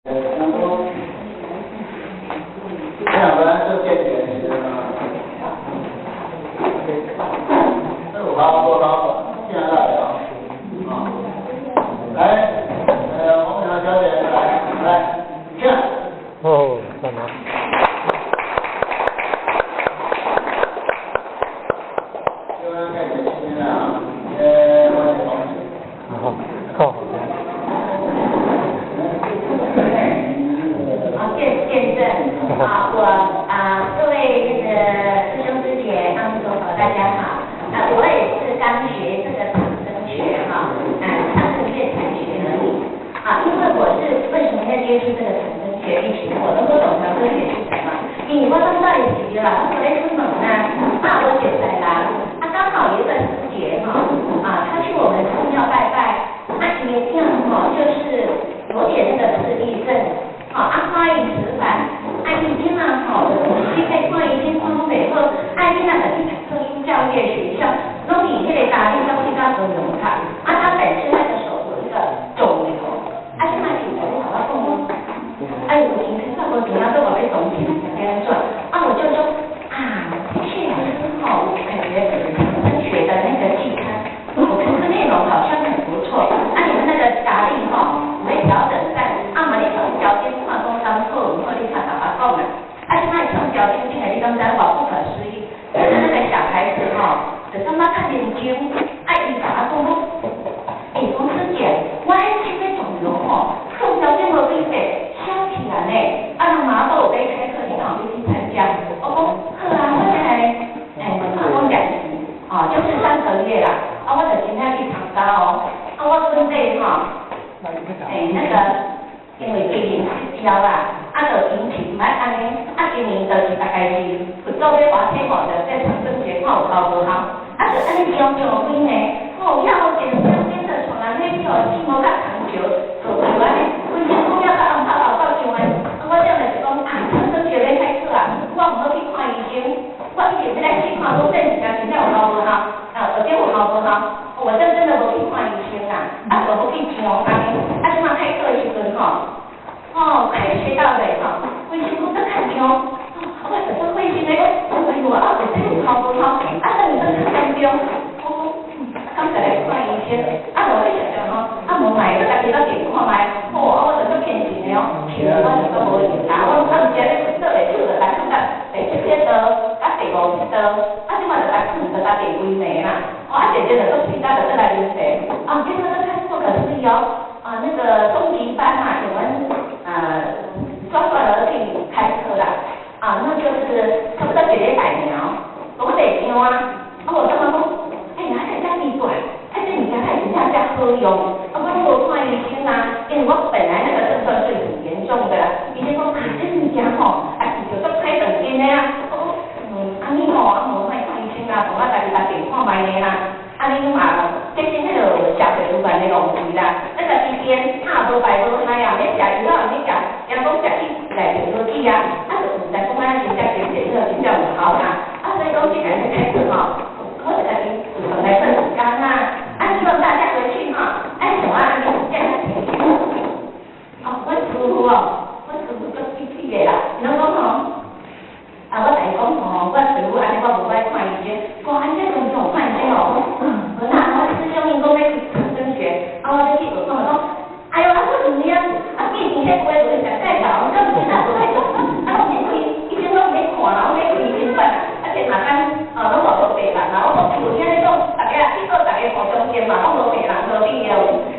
然后这两个就变原始了嘛。好，进来了啊。来，红娘小姐来，进来。哦，干嘛？就让开始今天啊，我的同学。好。好，见证啊，各位师兄师姐、阿弥陀佛，大家好。我也是刚学这个长生学哈，上个月才学而已。因为我是为什么要接触这个长生学？以前我都不懂长生学是什么，因为我当到底是啦，我在出门我就在啦。刚好有一个师姐她去我们寺庙拜拜，因为这样就是有点那个自闭症。看伊吃饭，伊囡仔你可以看伊囡看拢袂好，囡仔就去读特殊教育学校，拢以迄个家庭教育到高中读。他本身那个手有一个肿瘤，现在请教你好好讲讲，有钱吃饭无钱啊，都话要动钱，想要安怎？我就说谢老师我感觉长生学的那个季刊，我看这内容好像很不错，你们那个咖喱会调整在你从条件看东山好，你看爸爸讲现在从条件进来，你刚才话不可思议，就是那个小孩子就感觉较认真，伊甲我讲讲师姐，我迄这个肿瘤从条件无比白，消起来呢，人妈都有在开课，你有去参加？我讲好我讲2期，就是3个月啦，我就真正去参加我准备那个。因为今年失焦啦，就引起唔安尼，今年就是大概是佛祖要发起就这长生学看有效无效，就安尼上几年，要好健身变得从人迄条筋无较长久，就安尼，规身讲了到到上安，我这样就是讲长生学要开课我唔好去看医生，我以前在去看都真真有效无效，有点有效无效，我真的无去看医生就无去上安尼，即马开课的时阵开始学到的规身躯都看中，我就说规身咧，我袂有效无效，等你都看中，刚才来看医生，我咧想无买个家己到店看卖，我就做骗钱的其实我就都无用我毋知咧做咧手就来看到第7节刀，第5节刀，即马就来看到第几暝啦，姐姐就说其他的再来临时，今天都看不可思议那个中级班有人专而去开课啦，那就是差不多1礼拜了，我袂惊我感觉讲，这家己管，这物件太真正好用，我无看医生因为我本来那个症状是很严重的，医生讲这物件就做开长筋的你无卖看医生我家己打电看卖的你这是那个社会主办的浪费啦，那个时间无排无开免食药免食，人讲食去来就好去就唔知讲真正真正有效所以讲既然是开课我就家己来分时间希望大家回去像你这样我师傅足脾气的啦，然后讲我大讲我师傅安尼我无爱看医生，安这种种看医生我师兄因讲要去长生学，我就去学讲哎呦，我唔知见面迄话就实在搞，我唔知不会讲，我医生拢免看啦，我免开医生管这嘛间拢无白人我讲有影咧讲，大家互相见嘛，拢无白人无必要，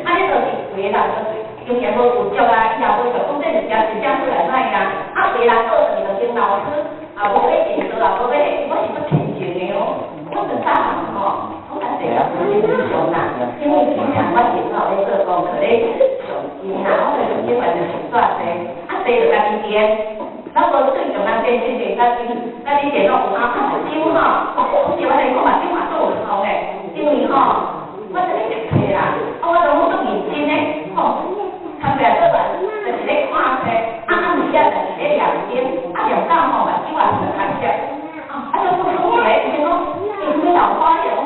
这就是为人经验无有足以后无就讲这物件真正出来歹为人做事就跟老师无要认错无要我是不虔诚的我就早行我感觉我是上因为平常我电脑咧做功课咧上机我就基本就上煞济就家己编，那无最重要编家己电脑有手有时我来看嘛做有效咧，因为我这咧读册啦，我拢做认真咧参袂做啦，就是咧看册，时就是咧聊天，聊到目睭也是看色，就不舒服咧，伊讲你老花眼我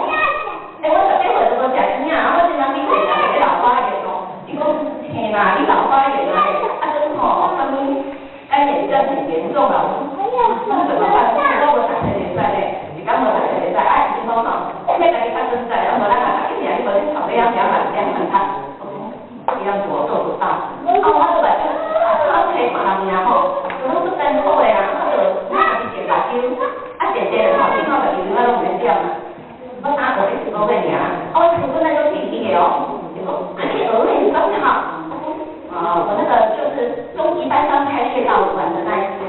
昨天回都无食物我今仔日回来老花眼伊讲嘿啦，你老花眼介绍完的那一天，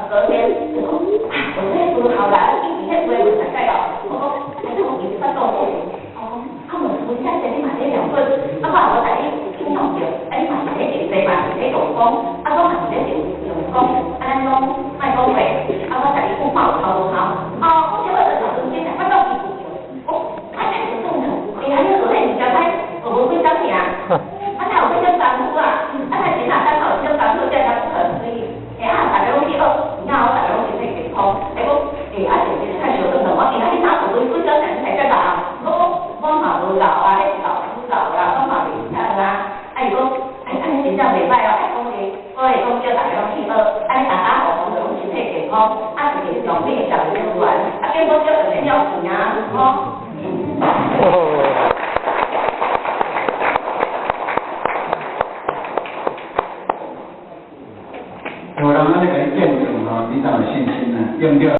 隔天我说我这书好啦，一天不会有才到，我说哎，我已经发到我，哦，他们书现在你买这2本，啊，我带你听懂着，啊，你买这电视嘛，这动工，啊，我买这用工，啊，咱讲卖讲话，啊，我带你讲报头好，哦，我这个就从今天发到记住，哦，哎，真的，哎呀，你昨天你讲开，我不会讲你啊。啊，他有这个账户啊，啊，他其他单好这个账户，这样不可思议。啊，大家拢去学，你看我大家拢去健康，哎讲，啊，就是太小众了，我今仔日打手机，不晓得你才在打，我嘛无老啊，迄老啦，我嘛袂晓啦。啊，如果你真正袂歹哦，我会讲叫大家拢去学，啊，你大伙就拢身体健康，啊，就是用咩食会出来，啊，结果叫人了钱啊，有人安尼甲你见证吼，你才有信心啊，用着。